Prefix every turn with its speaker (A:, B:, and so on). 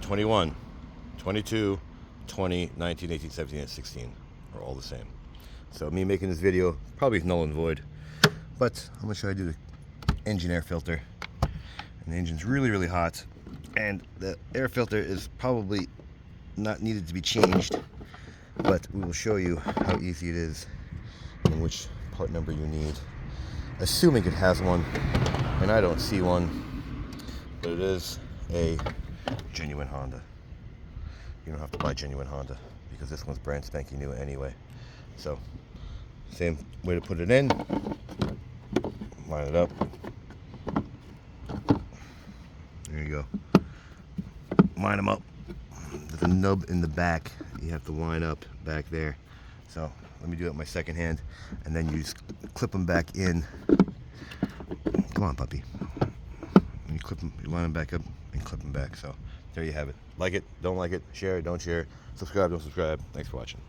A: 21, 22, 20, 19, 18, 17, and 16 are all the same. So me making this video probably is null and void, but I'm gonna show you the engine air filter. And the engine's really hot, and the air filter is probably not needed to be changed, but we will show you how easy it is and which part number you need, assuming it has one, and I don't see one, but it is a genuine Honda. You don't have to buy genuine Honda because this one's brand spanking new anyway. So same way to put it in, line it up, there you go, line them up. There's a nub in the back you have to line up back there. So let me do it with my second hand, and then you just clip them back in. Come on, puppy. And you clip them, you line them back up and clip them back. So there you have it. Like it, don't like it, share it, don't share it, subscribe, don't subscribe. Thanks for watching.